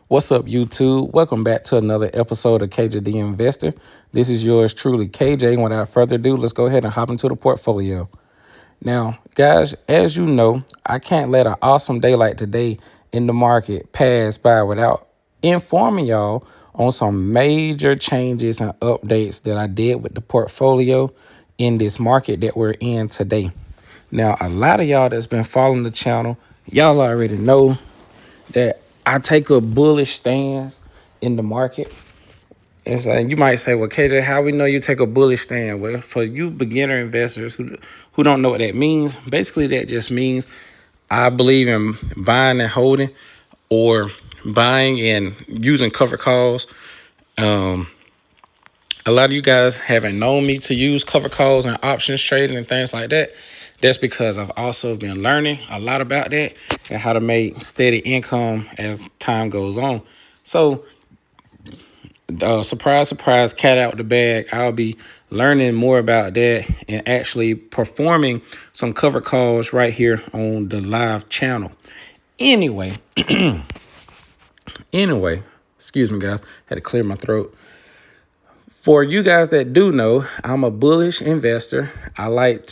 What's up, YouTube? Welcome back to another episode of KJD Investor. This is yours truly, KJ. And without further ado, let's go ahead and hop into the portfolio. Now, guys, as you know, I can't let an awesome day like today in the market pass by without informing y'all on some major changes and updates that I did with the portfolio in this market that we're in today. Now, a lot of y'all that's been following the channel, y'all already know that I take a bullish stance in the market. And so you might say, well, KJ, how we know you take a bullish stand? Well, for you beginner investors who don't know what that means, basically that just means I believe in buying and holding, or buying and using covered calls. A lot of you guys haven't known me to use covered calls and options trading and things like that. That's because I've also been learning a lot about that and how to make steady income as time goes on. So, surprise, surprise, cat out the bag. I'll be learning more about that and actually performing some covered calls right here on the live channel. Anyway, excuse me, guys. Had to clear my throat. For you guys that do know, I'm a bullish investor. I like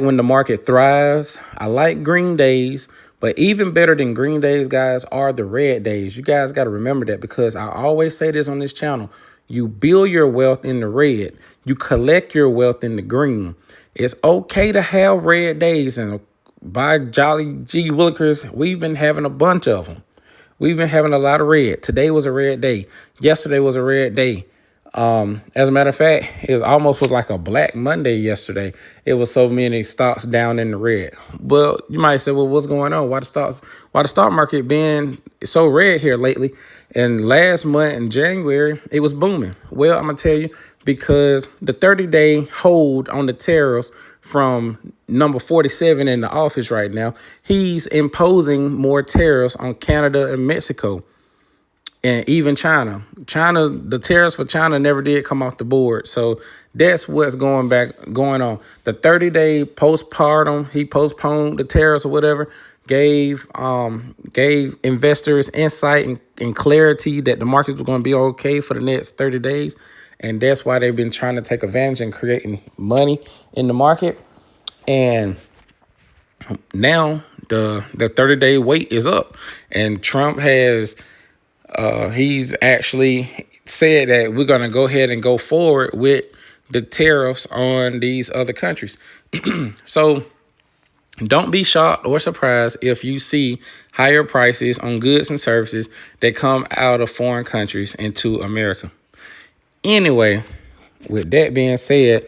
when the market thrives. I like green days, but even better than green days, guys, are the red days. You guys got to remember that, because I always say this on this channel. You build your wealth in the red. You collect your wealth in the green. It's okay to have red days, and by Jolly G Willikers, we've been having a bunch of them. We've been having a lot of red. Today was a red day. Yesterday was a red day. As a matter of fact, it almost was like a Black Monday yesterday. It was so many stocks down in the red. Well, you might say, well, what's going on? Why the stock market been so red here lately? And last month in January, it was booming. Well, I'm gonna tell you, because the 30-day hold on the tariffs from number 47 in the office right now, he's imposing more tariffs on Canada and Mexico. And even China, the tariffs for China never did come off the board. So that's what's going on. The 30-day postpartum, he postponed the tariffs or whatever, gave investors insight and clarity that the market was going to be okay for the next 30 days. And that's why they've been trying to take advantage and creating money in the market. And now the 30-day wait is up, and Trump has he's actually said that we're going to go ahead and go forward with the tariffs on these other countries. So don't be shocked or surprised if you see higher prices on goods and services that come out of foreign countries into America. Anyway, with that being said,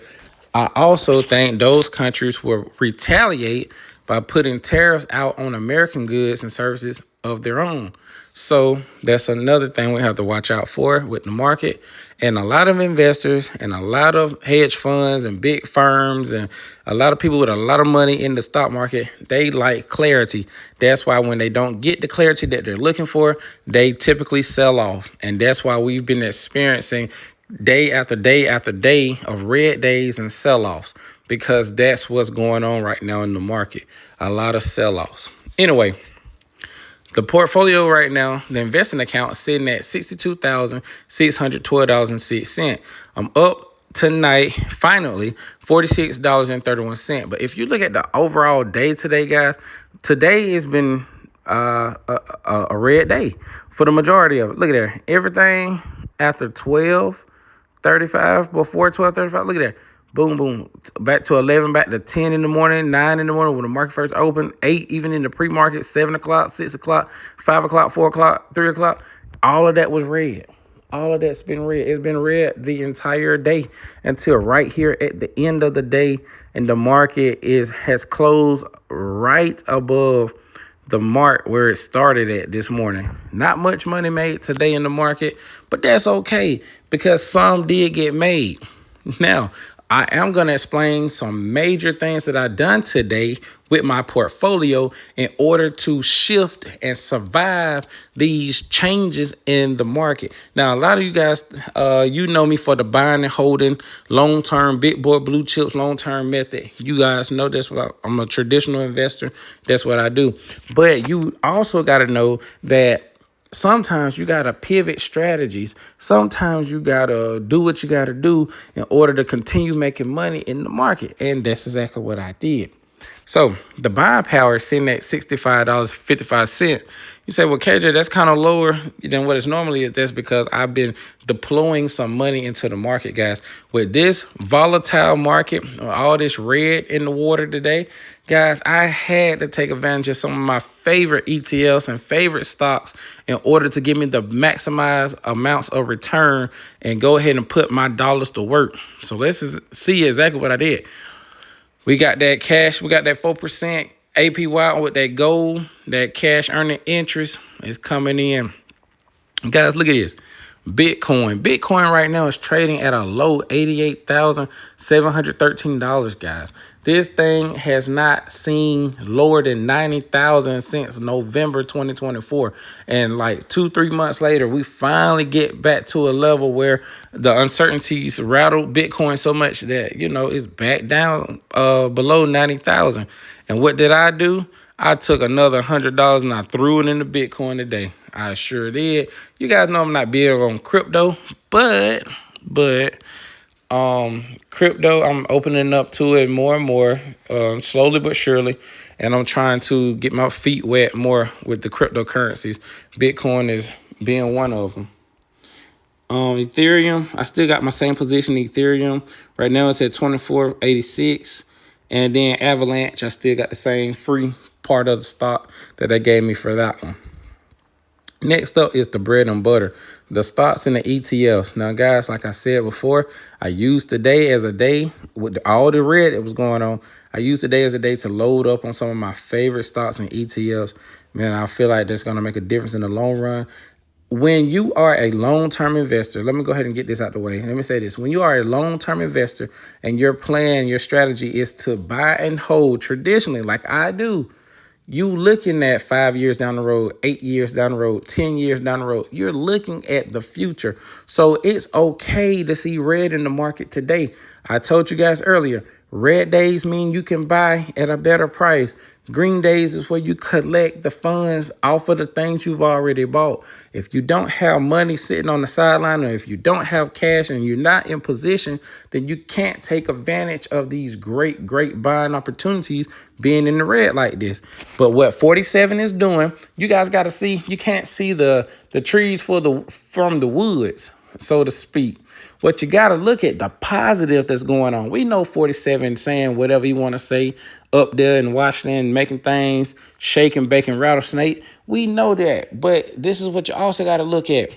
I also think those countries will retaliate by putting tariffs out on American goods and services of their own. So that's another thing we have to watch out for with the market. And a lot of investors and a lot of hedge funds and big firms and a lot of people with a lot of money in the stock market, they like clarity. That's why when they don't get the clarity that they're looking for, they typically sell off. And that's why we've been experiencing day after day after day of red days and sell-offs, because that's what's going on right now in the market. A lot of sell-offs. Anyway, the portfolio right now, the investing account is sitting at $62,612.06. I'm up tonight, finally, $46.31. But if you look at the overall day today, guys, today has been a red day for the majority of it. Look at there. Everything after 12:35, before 12:35, look at that. Boom, boom. Back to 11, back to 10 in the morning, 9 in the morning when the market first opened, 8 even in the pre-market, 7 o'clock, 6 o'clock, 5 o'clock, 4 o'clock, 3 o'clock. All of that was red. All of that's been red. It's been red the entire day until right here at the end of the day. And the market has closed right above the mark where it started at this morning. Not much money made today in the market, but that's okay, because some did get made. Now, I am going to explain some major things that I've done today with my portfolio in order to shift and survive these changes in the market. Now, a lot of you guys, you know me for the buying and holding, long-term, big boy blue chips, long-term method. You guys know that's what I'm a traditional investor. That's what I do. But you also got to know that sometimes you got to pivot strategies. Sometimes you got to do what you got to do in order to continue making money in the market. And that's exactly what I did. So the buying power is sitting at $65.55. You say, well, KJ, that's kind of lower than what it's normally is. That's because I've been deploying some money into the market, guys. With this volatile market, all this red in the water today, guys, I had to take advantage of some of my favorite ETFs and favorite stocks in order to give me the maximized amounts of return and go ahead and put my dollars to work. So let's see exactly what I did. We got that cash. We got that 4% APY with that gold, that cash earning interest is coming in. Guys, look at this. Bitcoin right now is trading at a low $88,713, guys. This thing has not seen lower than 90,000 since November 2024. And like 2-3 months later, we finally get back to a level where the uncertainties rattled Bitcoin so much that, it's back down below 90,000. And what did I do? I took another $100 and I threw it into Bitcoin today. I sure did. You guys know I'm not big on crypto, but crypto, I'm opening up to it more and more, slowly but surely. And I'm trying to get my feet wet more with the cryptocurrencies. Bitcoin is being one of them. Ethereum, I still got my same position in Ethereum. Right now it's at 24.86. And then Avalanche, I still got the same free part of the stock that they gave me for that one. Next up is the bread and butter, the stocks and the ETFs. Now, guys, like I said before, I used today as a day with all the red that was going on. I used today as a day to load up on some of my favorite stocks and ETFs. Man, I feel like that's going to make a difference in the long run. When you are a long-term investor, let me go ahead and get this out the way. Let me say this. When you are a long-term investor and your plan, your strategy is to buy and hold traditionally, like I do, you looking at 5 years down the road, 8 years down the road, 10 years down the road. You're looking at the future. So it's okay to see red in the market today. I told you guys earlier, red days mean you can buy at a better price. Green days is where you collect the funds off of the things you've already bought. If you don't have money sitting on the sideline, or if you don't have cash and you're not in position, then you can't take advantage of these great buying opportunities being in the red like this. But what 47 is doing, you guys got to see, you can't see the trees from the woods, so to speak. What you got to look at the positive that's going on. We know 47 saying whatever you want to say up there in Washington, making things, shaking, baking rattlesnake. We know that. But this is what you also got to look at.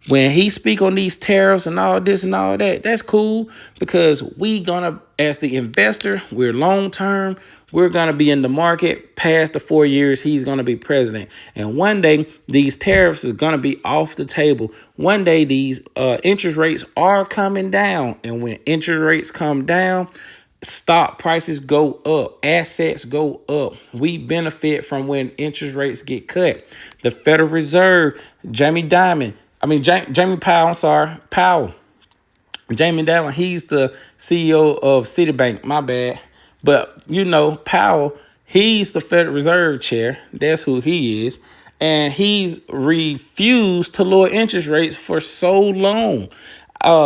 When he speak on these tariffs and all this and all that, that's cool because we gonna, as the investor, we're long term. We're gonna be in the market past the 4 years he's gonna be president. And one day these tariffs is gonna be off the table. One day these interest rates are coming down, and when interest rates come down, stock prices go up, assets go up. We benefit from when interest rates get cut. The Federal Reserve, Jamie Powell, Jamie Dimon, he's the CEO of Citibank, my bad. But, Powell, he's the Federal Reserve chair. That's who he is. And he's refused to lower interest rates for so long.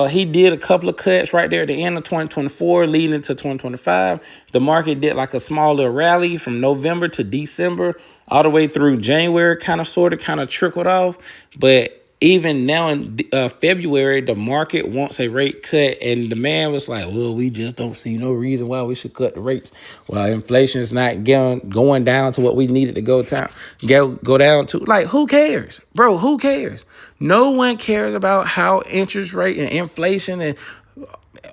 He did a couple of cuts right there at the end of 2024, leading into 2025. The market did like a smaller rally from November to December, all the way through January, kind of trickled off. But even now in February, the market wants a rate cut, and the man was like, well, we just don't see no reason why we should cut the rates. Well, inflation is not going down to what we needed to go down to. Like, who cares? Bro, who cares? No one cares about how interest rate and inflation and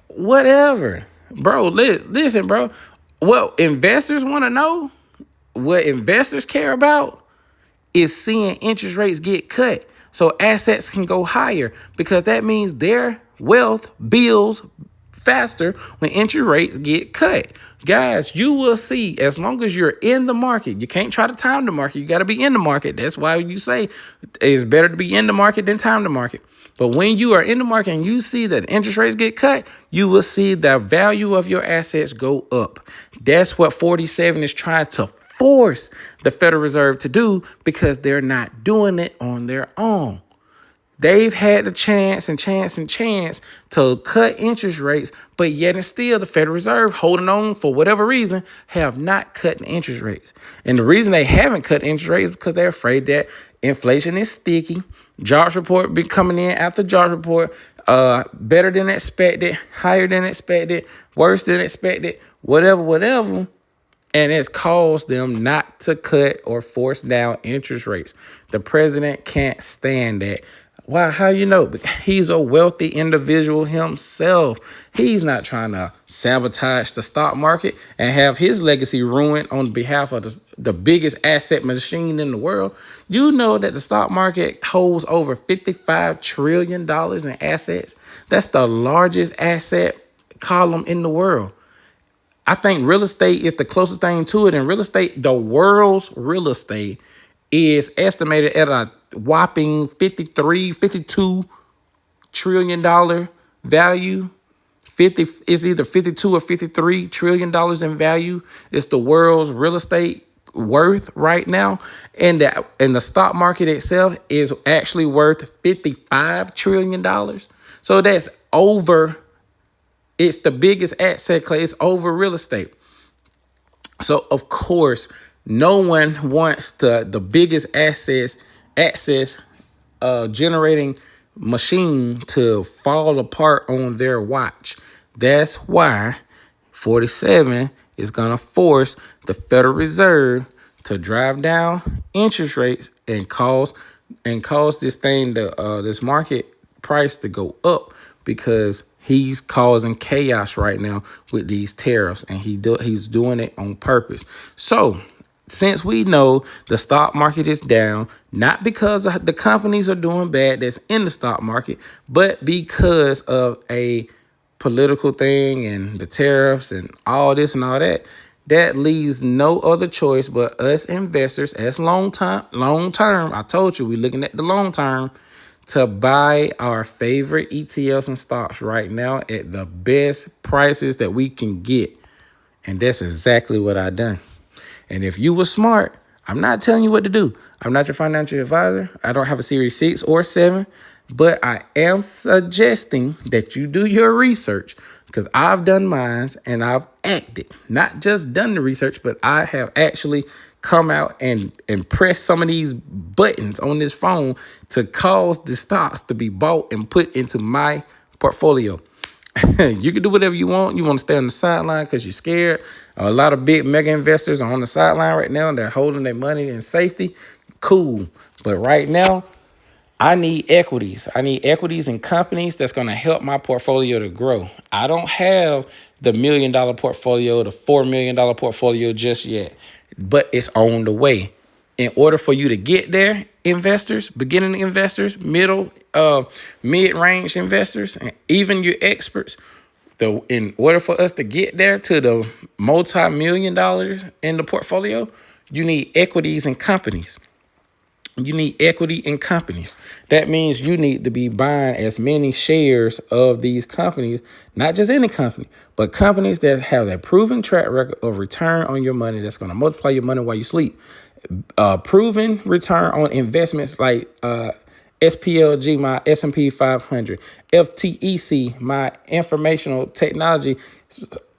whatever. Bro, listen, bro. What investors want to know, what investors care about is seeing interest rates get cut so assets can go higher, because that means their wealth, bills, faster when interest rates get cut. Guys, you will see, as long as you're in the market, you can't try to time the market. You got to be in the market. That's why you say it's better to be in the market than time the market. But when you are in the market and you see that interest rates get cut, you will see the value of your assets go up. That's what 47 is trying to force the Federal Reserve to do, because they're not doing it on their own. They've had the chance to cut interest rates, but yet and still the Federal Reserve, holding on for whatever reason, have not cut the interest rates. And the reason they haven't cut interest rates is because they're afraid that inflation is sticky. Jobs report be coming in after jobs report, better than expected, higher than expected, worse than expected, whatever. And it's caused them not to cut or force down interest rates. The president can't stand that. Why? How you know? He's a wealthy individual himself. He's not trying to sabotage the stock market and have his legacy ruined on behalf of the biggest asset machine in the world. You know that the stock market holds over $55 trillion in assets. That's the largest asset column in the world. I think real estate is the closest thing to it. And real estate, the world's real estate, is estimated at a whopping $52 trillion value. It's either 52 or $53 trillion in value. It's the world's real estate worth right now. And the stock market itself is actually worth $55 trillion. So that's over. It's the biggest asset class. It's over real estate. So, of course, no one wants the biggest access generating machine to fall apart on their watch. That's why 47 is going to force the Federal Reserve to drive down interest rates and cause this thing, this market price, to go up, because he's causing chaos right now with these tariffs, and he's doing it on purpose. So, since we know the stock market is down, not because the companies are doing bad that's in the stock market, but because of a political thing and the tariffs and all this and all that, that leaves no other choice but us investors, as long term. I told you, we're looking at the long term, to buy our favorite ETFs and stocks right now at the best prices that we can get. And that's exactly what I done. And if you were smart, I'm not telling you what to do. I'm not your financial advisor. I don't have a Series 6 or 7, but I am suggesting that you do your research, because I've done mine and I've acted. Not just done the research, but I have actually come out and press some of these buttons on this phone to cause the stocks to be bought and put into my portfolio. You can do whatever you want. You want to stay on the sideline because you're scared. A lot of big mega investors are on the sideline right now. They're holding their money in safety. Cool. But right now, I need equities. I need equities in companies that's going to help my portfolio to grow. I don't have the $1 million portfolio, the $4 million portfolio just yet, but it's on the way. In order for you to get there, investors, beginning investors, mid-range investors, and even your experts, in order for us to get there to the multi-million dollars in the portfolio, you need equities in companies. You need equity in companies. That means you need to be buying as many shares of these companies, not just any company, but companies that have a proven track record of return on your money that's going to multiply your money while you sleep. Proven return on investments like SPLG, my S&P 500, FTEC, my informational technology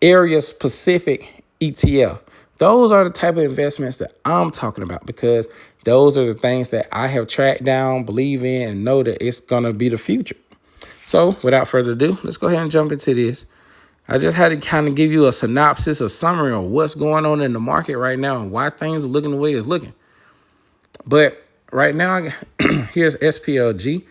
area specific ETF. Those are the type of investments that I'm talking about, because those are the things that I have tracked down, believe in, and know that it's going to be the future. So without further ado, let's go ahead and jump into this. I just had to kind of give you a synopsis, a summary of what's going on in the market right now and why things are looking the way it's looking. But right now, here's SPLG,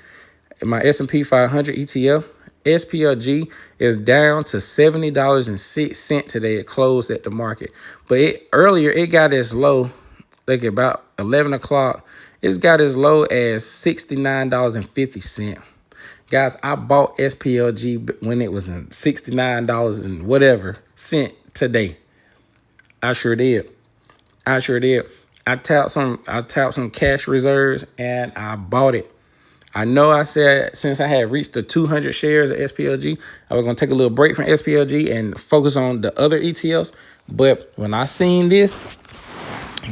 my S&P 500 ETF. SPLG is down to $70.06 today. It closed at the market. But earlier, it got as low, like about 11 o'clock. It's got as low as $69.50. Guys, I bought SPLG when it was in $69 and whatever cent today. I sure did. I sure did. I tapped some cash reserves and I bought it. I know I said since I had reached the 200 shares of SPLG, I was going to take a little break from SPLG and focus on the other ETFs. But when I seen this,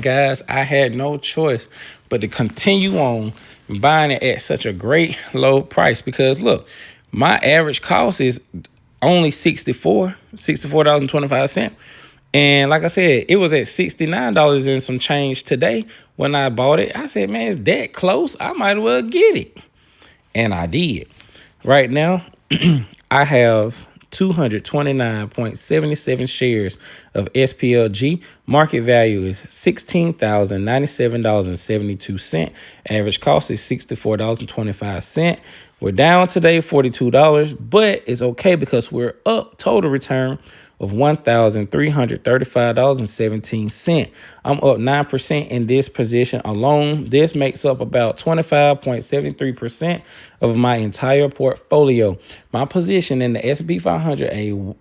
guys, I had no choice but to continue on buying it at such a great low price. Because look, my average cost is only $64.25. And like I said, it was at $69 and some change today when I bought it. I said, man, it's that close. I might as well get it. And I did. Right now, I have 229.77 shares of SPLG. Market value is $16,097.72. Average cost is $64.25. We're down today, $42, but it's okay because we're up total return of $1,335.17. I'm up 9% in this position alone. This makes up about 25.73% of my entire portfolio. My position in the S&P 500, a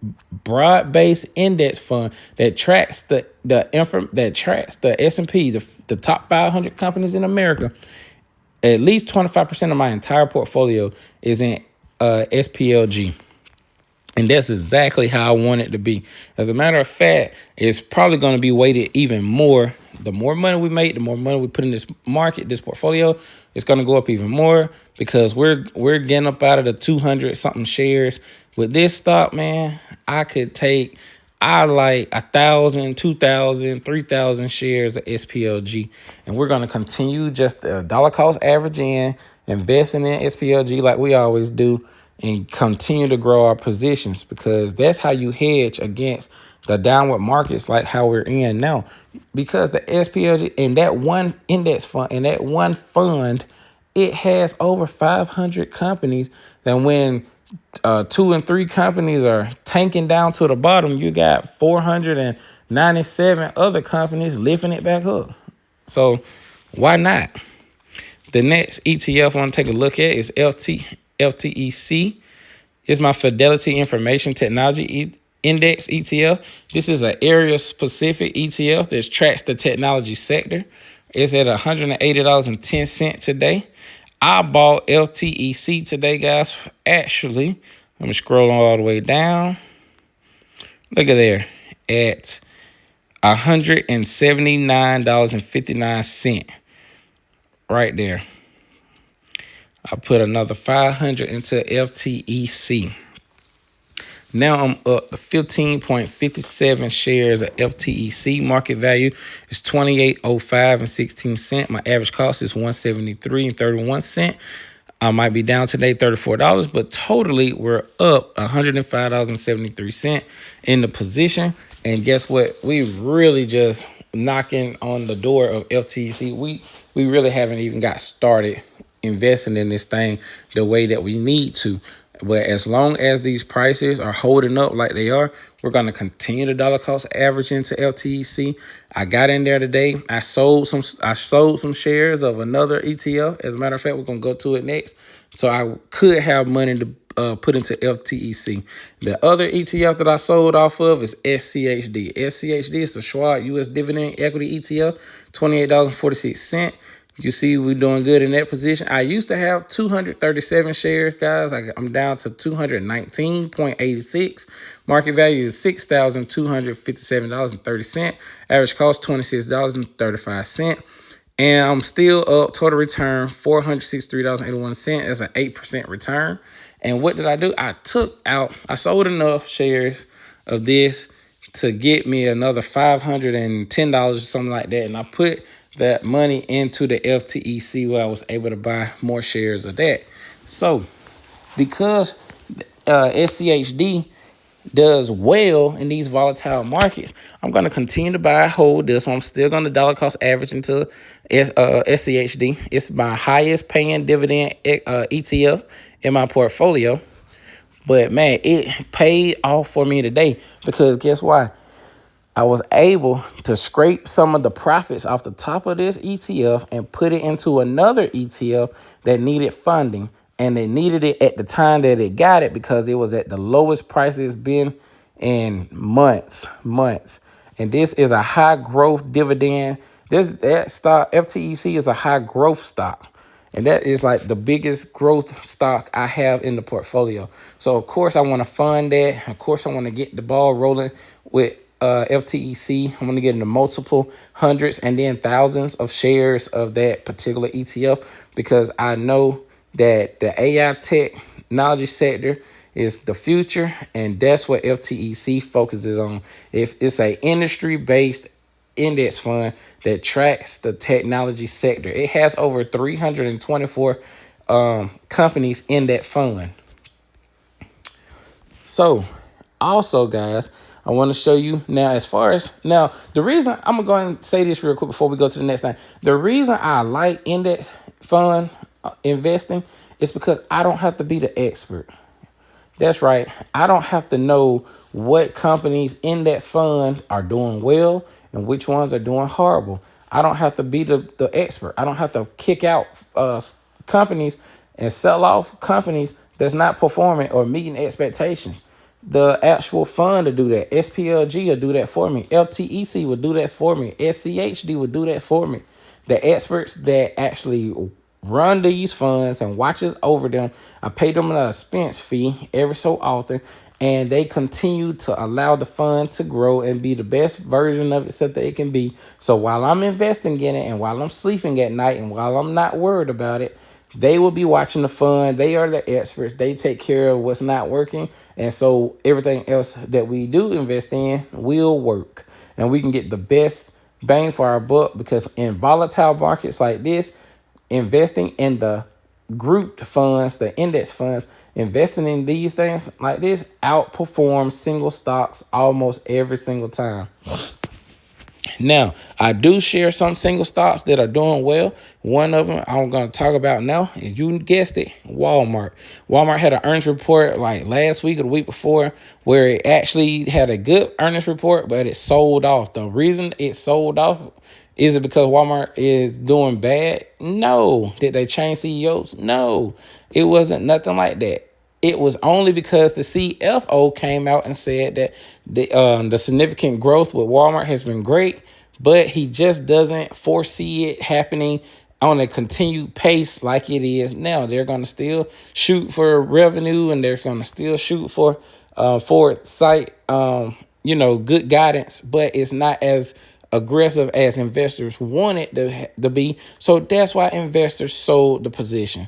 broad-based index fund that tracks the S&P, the top 500 companies in America. At least 25% of my entire portfolio is in SPLG. And that's exactly how I want it to be. As a matter of fact, it's probably going to be weighted even more. The more money we make, the more money we put in this market, this portfolio, it's going to go up even more because we're getting up out of the 200 something shares. With this stock, man, I like 1,000, 2,000, 3,000 shares of SPLG. And we're going to continue just the dollar cost average investing in SPLG like we always do, and continue to grow our positions, because that's how you hedge against the downward markets like how we're in now. Because the SPLG and that one index fund and that one fund, it has over 500 companies that when 2 and 3 companies are tanking down to the bottom, you got 497 other companies lifting it back up. So why not? The next ETF I want to take a look at is FTEC. It's my Fidelity Information Technology Index ETF. This is an area-specific ETF that tracks the technology sector. It's at $180.10 today. I bought FTEC today, guys. Actually, let me scroll all the way down. Look at there, at $179.59 right there. I put another 500 into FTEC. Now I'm up to 15.57 shares of FTEC. Market value is $28.05.16. My average cost is $173.31. I might be down today $34, but totally we're up $105.73 in the position. And guess what? We really just knocking on the door of FTEC. We really haven't even got started investing in this thing the way that we need to. But as long as these prices are holding up like they are, we're going to continue the dollar cost average into LTEC. I got in there today. I sold some shares of another ETF. As a matter of fact, we're going to go to it next. So I could have money to put into FTEC. The other ETF that I sold off of is SCHD. SCHD is the Schwab U.S. Dividend Equity ETF, $28.46. You see, we're doing good in that position. I used to have 237 shares, guys. I'm down to 219.86. Market value is $6,257.30. Average cost $26.35. And I'm still up. Total return $463.81. That's an 8% return. And what did I do? I sold enough shares of this to get me another $510 or something like that. And I put that money into the FTEC where I was able to buy more shares of that. So because SCHD does well in these volatile markets, I'm going to continue to buy, hold this. So I'm still going to dollar cost average into SCHD. It's my highest paying dividend ETF in my portfolio. But man, it paid off for me today, because guess why? I was able to scrape some of the profits off the top of this ETF and put it into another ETF that needed funding. and they needed it at the time that it got it because it was at the lowest price it's been in months. And this is a high growth dividend. That stock FTEC is a high growth stock. And that is like the biggest growth stock I have in the portfolio. So of course I want to fund that. Of course I want to get the ball rolling with FTEC. I'm going to get into multiple hundreds and then thousands of shares of that particular ETF because I know that the AI technology sector is the future, and that's what FTEC focuses on. If it's a industry-based index fund that tracks the technology sector, it has over 324 companies in that fund. So also, guys, I want to show you now, as far as now, the reason I'm going to go and say this real quick before we go to the next thing. The reason I like index fund investing is because I don't have to be the expert. That's right. I don't have to know what companies in that fund are doing well and which ones are doing horrible. I don't have to be the expert. I don't have to kick out companies and sell off companies that's not performing or meeting expectations. The actual fund to do that. SPLG will do that for me. LTEC will do that for me. SCHD will do that for me. The experts that actually run these funds and watches over them, I pay them an expense fee every so often, and they continue to allow the fund to grow and be the best version of itself that it can be. So while I'm investing in it and while I'm sleeping at night and while I'm not worried about it, they will be watching the fund. They are the experts. They take care of what's not working. And so everything else that we do invest in will work. And we can get the best bang for our buck because in volatile markets like this, investing in the grouped funds, the index funds, investing in these things like this outperforms single stocks almost every single time. Now, I do share some single stocks that are doing well. One of them I'm going to talk about now, and you guessed it, Walmart. Walmart had an earnings report like last week or the week before where it actually had a good earnings report, but it sold off. The reason it sold off, is it because Walmart is doing bad? No. Did they change CEOs? No. It wasn't nothing like that. It was only because the CFO came out and said that the significant growth with Walmart has been great, but he just doesn't foresee it happening on a continued pace like it is now. They're going to still shoot for revenue, and they're going to still shoot for foresight, good guidance, but it's not as aggressive as investors want it to be. So that's why investors sold the position.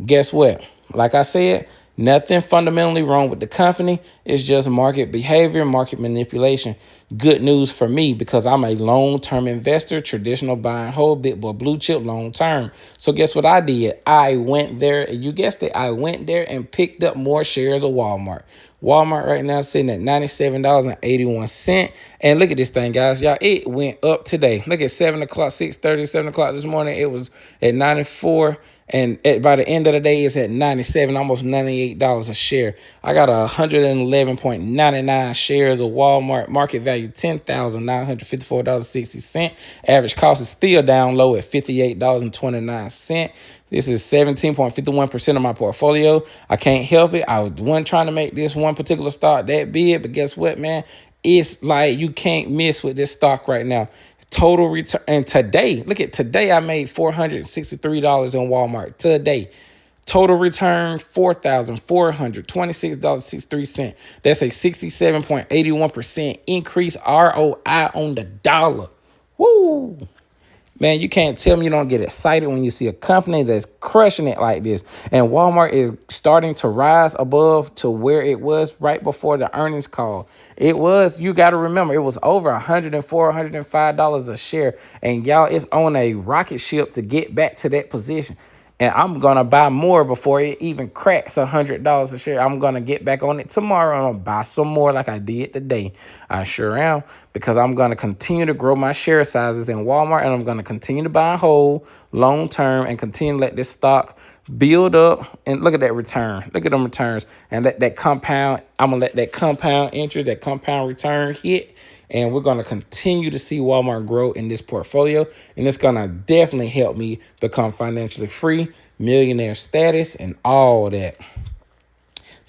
Guess what? Like I said, nothing fundamentally wrong with the company. It's just market behavior, market manipulation. Good news for me because I'm a long-term investor, traditional buy and hold, big boy blue chip long-term. So guess what I did? I went there, and you guessed it, I went there and picked up more shares of Walmart. Walmart right now is sitting at $97.81. And look at this thing, guys. Y'all, it went up today. Look at 7 o'clock, 6:30, 7 o'clock this morning. It was at 94. And by the end of the day, it's at 97, almost $98 a share. I got 111.99 shares of Walmart. Market value, $10,954.60. Average cost is still down low at $58.29. This is 17.51% of my portfolio. I can't help it. I wasn't trying to make this one particular stock that big, but guess what, man? It's like you can't miss with this stock right now. Total return. And today, look at today, I made $463 on Walmart. Today, total return, $4,426.63. That's a 67.81% increase ROI on the dollar. Woo! Man, you can't tell me you don't get excited when you see a company that's crushing it like this. And Walmart is starting to rise above to where it was right before the earnings call. It was, you got to remember, it was over $104, $105 a share. And y'all, it's on a rocket ship to get back to that position. And I'm going to buy more before it even cracks $100 a share. I'm going to get back on it tomorrow. I'm going to buy some more like I did today. I sure am, because I'm going to continue to grow my share sizes in Walmart, and I'm going to continue to buy and hold long term and continue to let this stock build up. And look at that return. Look at them returns. And let that compound, I'm going to let that compound interest, that compound return hit. And we're going to continue to see Walmart grow in this portfolio. And it's going to definitely help me become financially free millionaire status, and all that.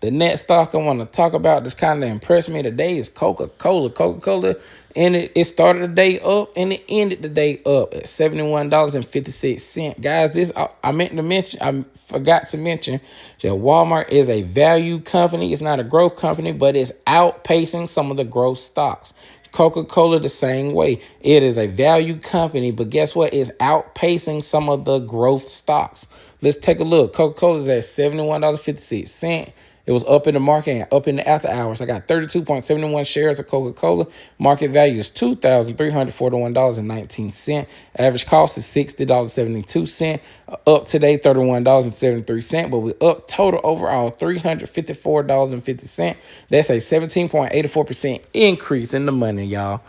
The next stock I want to talk about that's kind of impressed me today is Coca-Cola. Coca-Cola, and it started the day up and it ended the day up at $71.56. Guys, I forgot to mention that Walmart is a value company. It's not a growth company, but it's outpacing some of the growth stocks. Coca-Cola the same way. It is a value company, but guess what? It's outpacing some of the growth stocks. Let's take a look. Coca-Cola is at $71.56. It was up in the market and up in the after hours. I got 32.71 shares of Coca-Cola. Market value is $2,341.19. Average cost is $60.72. Up today, $31.73. But we're up total overall $354.50. That's a 17.84% increase in the money, y'all.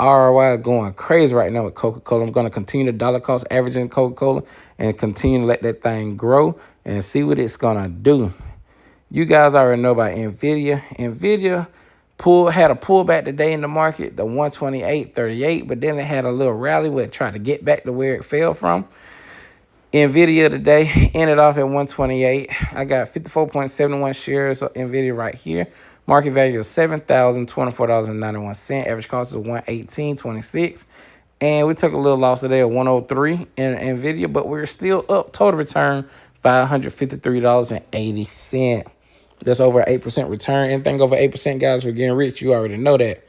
ROI going crazy right now with Coca-Cola. I'm going to continue the dollar cost averaging Coca-Cola and continue to let that thing grow and see what it's going to do. You guys already know about NVIDIA. NVIDIA had a pullback today in the market, the 128.38, but then it had a little rally where it tried to get back to where it fell from. NVIDIA today ended off at 128. I got 54.71 shares of NVIDIA right here. Market value is $7,024.91. Average cost is $118.26. And we took a little loss today of 103 in NVIDIA, but we're still up. Total return, $553.80. That's over an 8% return. Anything over 8%, guys, we're getting rich. You already know that.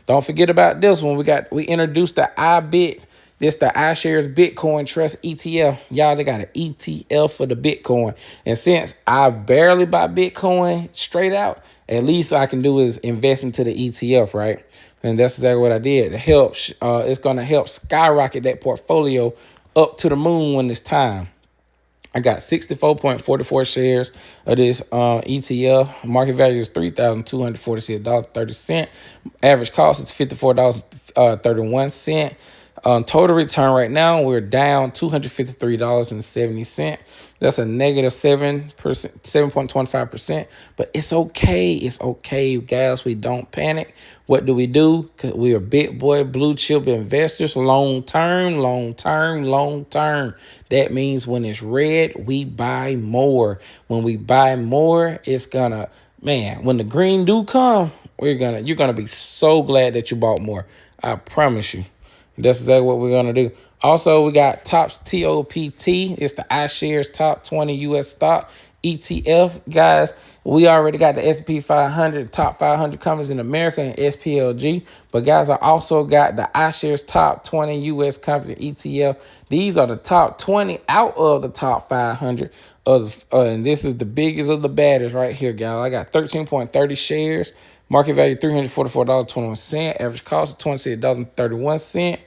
Don't forget about this one. We introduced the iBit. This the iShares Bitcoin Trust ETF. Y'all, they got an ETF for the Bitcoin. And since I barely buy Bitcoin straight out, at least what I can do is invest into the ETF, right? And that's exactly what I did. It helps. It's going to help skyrocket that portfolio up to the moon when it's time. I got 64.44 shares of this ETF. Market value is $3,246.30. Average cost is $54.31. Total return right now, we're down $253.70. That's a negative 7.25%. But it's okay. It's okay, guys. We don't panic. What do? Because we are big boy blue chip investors, long term. That means when it's red, we buy more. When we buy more, it's gonna, man, when the green do come, you're gonna be so glad that you bought more. I promise you. That's exactly what we're going to do. Also, we got TOPS TOPT. It's the iShares Top 20 U.S. Stock ETF. Guys, we already got the S&P 500, top 500 companies in America and SPLG. But, guys, I also got the iShares Top 20 U.S. Company ETF. These are the top 20 out of the top 500. And this is the biggest of the baddest right here, guys. I got 13.30 shares. Market value $344.21. Average cost of $26.31.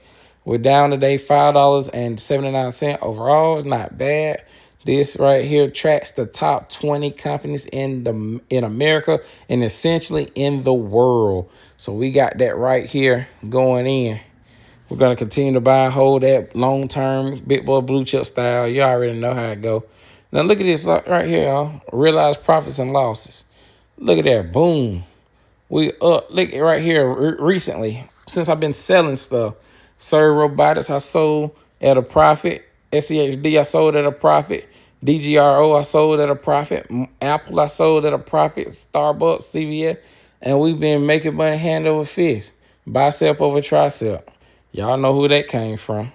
We're down today $5.79 overall. It's not bad. This right here tracks the top 20 companies in America and essentially in the world. So we got that right here going in. We're going to continue to buy and hold that long-term big boy blue chip style. You already know how it go. Now look at this right here, y'all. Realized profits and losses. Look at that. Boom. We up. Look right here recently. Since I've been selling stuff. Serve Robotics, I sold at a profit. SCHD, I sold at a profit. DGRO, I sold at a profit. Apple, I sold at a profit. Starbucks, CVS. And we've been making money hand over fist. Bicep over tricep. Y'all know who that came from.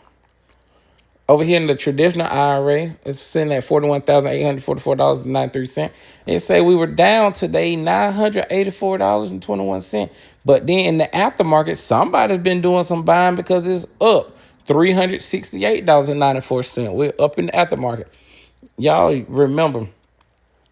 Over here in the traditional IRA, it's sitting at $41,844.93. It say we were down today $984.21. But then in the aftermarket, somebody's been doing some buying because it's up $368.94. We're up in the aftermarket. Y'all remember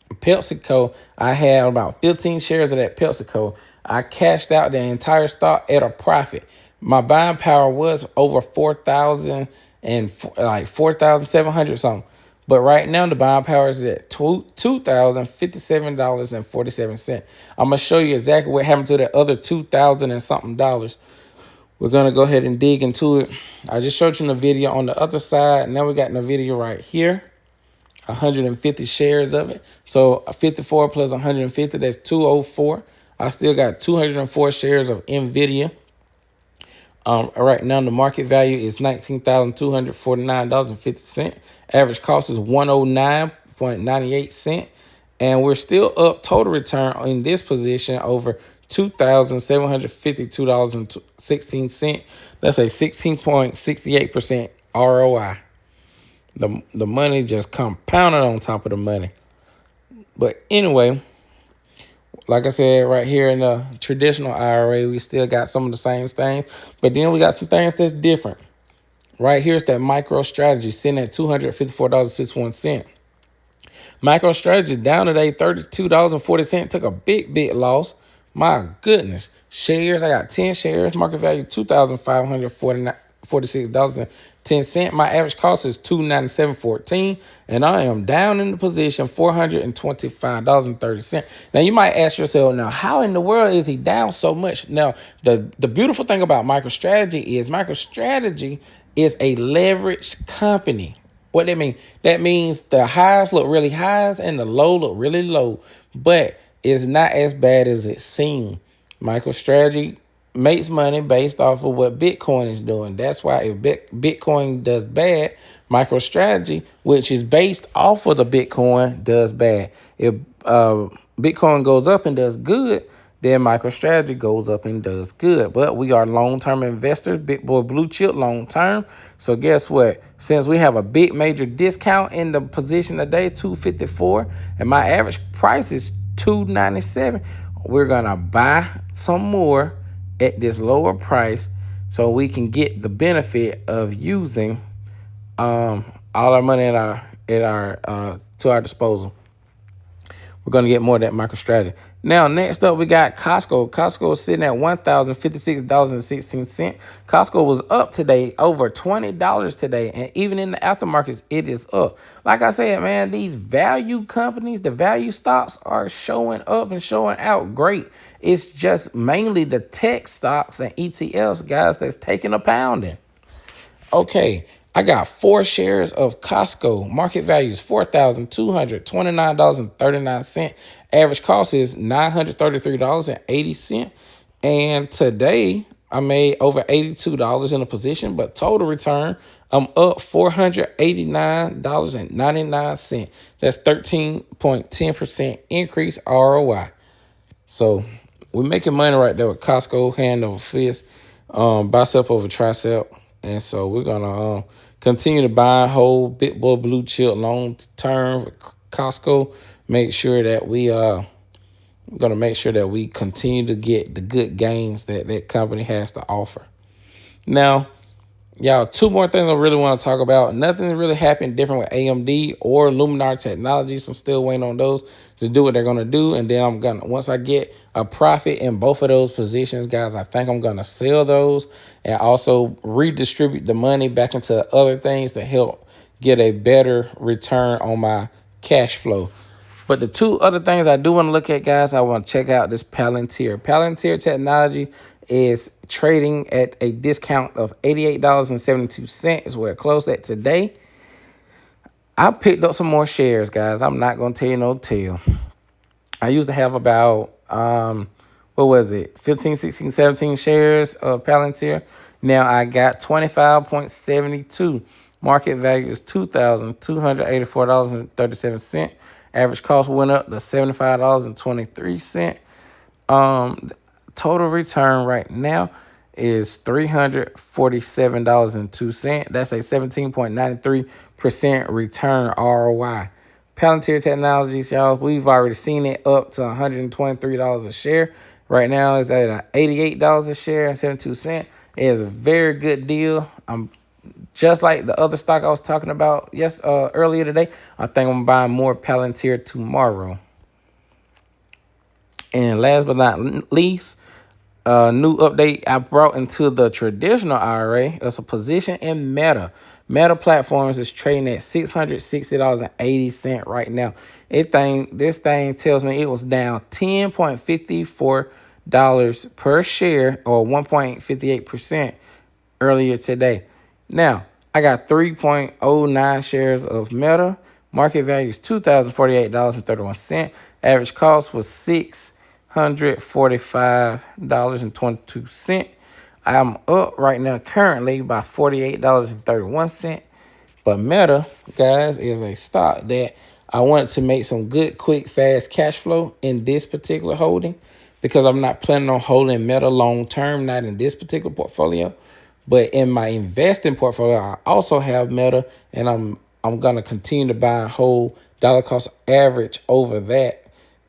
PepsiCo, I had about 15 shares of that PepsiCo. I cashed out the entire stock at a profit. My buying power was over 4,000 and like 4,700 something. But right now the buying power is at $2,057.47. I'm gonna show you exactly what happened to that other 2,000 and something dollars. We're gonna go ahead and dig into it. I just showed you in the video on the other side. Now we got in the video right here. 150 shares of it. So 54 plus 150, that's 204. I still got 204 shares of NVIDIA. Right now, the market value is $19,249.50. Average cost is 109.98 and we're still up total return in this position over $2,752.16. That's a 16.68% ROI. The money just compounded on top of the money. But anyway, like I said, right here in the traditional IRA, we still got some of the same things, but then we got some things that's different. Right here's that MicroStrategy sitting at $254.61. MicroStrategy down today, $32.40. Took a big loss. My goodness. Shares, I got 10 shares. Market value $2,546.10. My average cost is $297.14. And I am down in the position $425.30. Now you might ask yourself, now how in the world is he down so much? Now the beautiful thing about MicroStrategy is a leveraged company. What that mean? That means the highs look really highs and the low look really low, but it's not as bad as it seems. MicroStrategy makes money based off of what Bitcoin is doing. That's why if Bitcoin does bad, MicroStrategy, which is based off of the Bitcoin, does bad. If Bitcoin goes up and does good, then MicroStrategy goes up and does good. But we are long-term investors, big boy blue chip long-term. So guess what? Since we have a big major discount in the position today, $254, and my average price is $297, we're going to buy some more at this lower price so we can get the benefit of using all our money at our to our disposal. We're going to get more of that MicroStrategy. Now, next up, we got Costco. Costco is sitting at $1,056.16. Costco was up today, over $20 today. And even in the aftermarkets, it is up. Like I said, man, these value companies, the value stocks are showing up and showing out great. It's just mainly the tech stocks and ETFs, guys, that's taking a pounding. Okay. I got 4 shares of Costco. Market value is $4,229.39. Average cost is $933.80. And today I made over $82 in a position, but total return, I'm up $489.99. That's 13.10% increase ROI. So we're making money right there with Costco, hand over fist, bicep over tricep. And so we're going to continue to buy and hold big boy blue chip long term with Costco. Make sure that we continue to get the good gains that that company has to offer. Now, y'all, 2 more things I really want to talk about. Nothing's really happened different with AMD or Luminar Technologies. I'm still waiting on those to do what they're going to do. And then once I get a profit in both of those positions, guys, I think I'm going to sell those and also redistribute the money back into other things to help get a better return on my cash flow. But the 2 other things I do want to look at, guys, I want to check out this Palantir. Palantir Technology is trading at a discount of $88.72 is where it closed at today. I picked up some more shares, guys. I'm not going to tell you no tale. I used to have about, 15, 16, 17 shares of Palantir. Now I got 25.72. Market value is $2,284.37. Average cost went up to $75.23. Total return right now is $347.02. That's a 17.93% return ROI. Palantir Technologies, y'all, we've already seen it up to $123 a share. Right now it's at $88 a share and 72 cents. It is a very good deal. Just like the other stock I was talking about earlier today, I think I'm buying more Palantir tomorrow. And last but not least, new update I brought into the traditional IRA. It's a position in Meta. Meta Platforms is trading at $660.80 right now. This thing tells me it was down $10.54 per share or 1.58% earlier today. Now, I got 3.09 shares of Meta. Market value is $2,048.31. Average cost was $645.22. I'm up right now currently by $48.31. But Meta, guys, is a stock that I wanted to make some good, quick, fast cash flow in this particular holding, because I'm not planning on holding Meta long term, not in this particular portfolio. But in my investing portfolio, I also have Meta, and I'm gonna continue to buy and hold dollar cost average over that,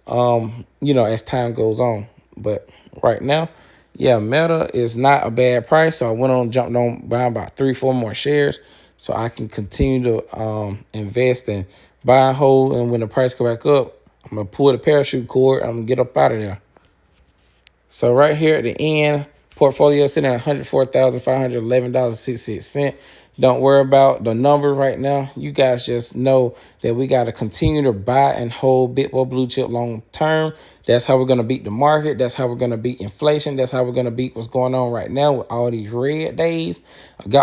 as time goes on. But right now, yeah, Meta is not a bad price. So I went on, jumped on, buying about 3-4 more shares so I can continue to invest and buy and hold. And when the price go back up, I'm going to pull the parachute cord. I'm going to get up out of there. So right here at the end, portfolio sitting at $104,511.66. Don't worry about the number right now. You guys just know that we got to continue to buy and hold Bitboy Blue Chip long term. That's how we're going to beat the market. That's how we're going to beat inflation. That's how we're going to beat what's going on right now with all these red days.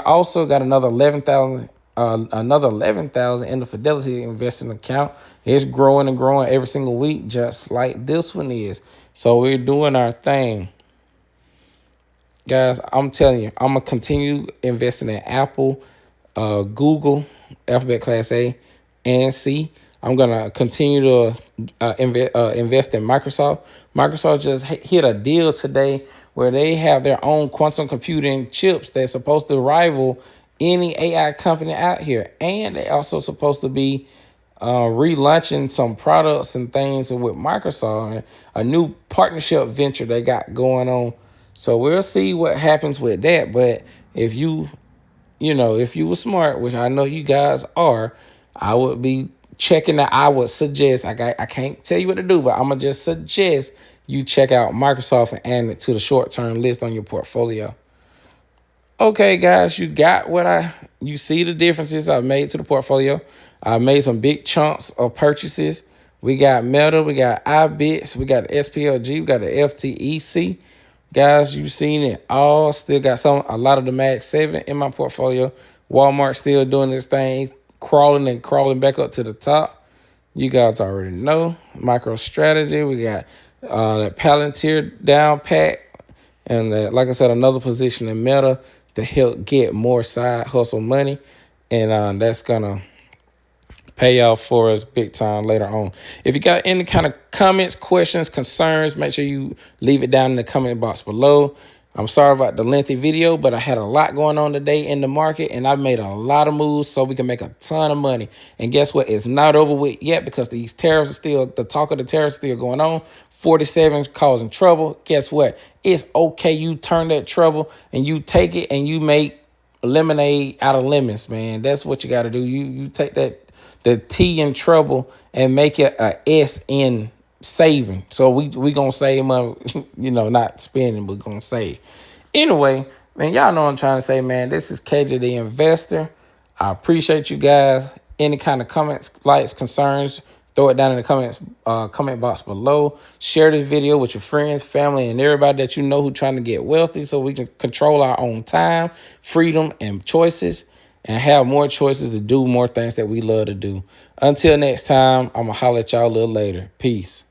Also got another 11,000. Another 11,000 in the Fidelity investing account. It's growing and growing every single week, just like this one is. So we're doing our thing. Guys, I'm telling you, I'm going to continue investing in Apple, Google, Alphabet Class A, and C. I'm going to continue to invest in Microsoft. Microsoft just hit a deal today where they have their own quantum computing chips that's supposed to rival any AI company out here. And they also supposed to be relaunching some products and things with Microsoft, and a new partnership venture they got going on. So we'll see what happens with that. But if you were smart, which I know you guys are, I would be checking that. I would suggest, I can't tell you what to do, but I'm going to just suggest you check out Microsoft and add it to the short-term list on your portfolio. Okay, guys, you got you see the differences I've made to the portfolio. I made some big chunks of purchases. We got Meta, we got iBits, we got the SPLG, we got the FTEC. Guys, you've seen it all. Still got a lot of the Mag 7 in my portfolio. Walmart still doing this thing, crawling back up to the top. You guys already know. MicroStrategy, we got that Palantir down pat. And like I said, another position in Meta to help get more side hustle money. And that's going to pay off for us big time later on. If you got any kind of comments, questions, concerns, make sure you leave it down in the comment box below. I'm sorry about the lengthy video, but I had a lot going on today in the market, and I made a lot of moves so we can make a ton of money. And guess what? It's not over with yet, because these tariffs are still, the talk of the tariffs still going on. 47 causing trouble. Guess what? It's okay. You turn that trouble and you take it and you make lemonade out of lemons, man. That's what you got to do. You take the T in trouble and make it a S in saving. So we gonna save money, not spending, but gonna save. Anyway, man, y'all know what I'm trying to say, man. This is KJ the Investor. I appreciate you guys. Any kind of comments, likes, concerns, throw it down in the comment box below. Share this video with your friends, family, and everybody that you know who trying to get wealthy, so we can control our own time, freedom, and choices, and have more choices to do more things that we love to do. Until next time, I'm going to holler at y'all a little later. Peace.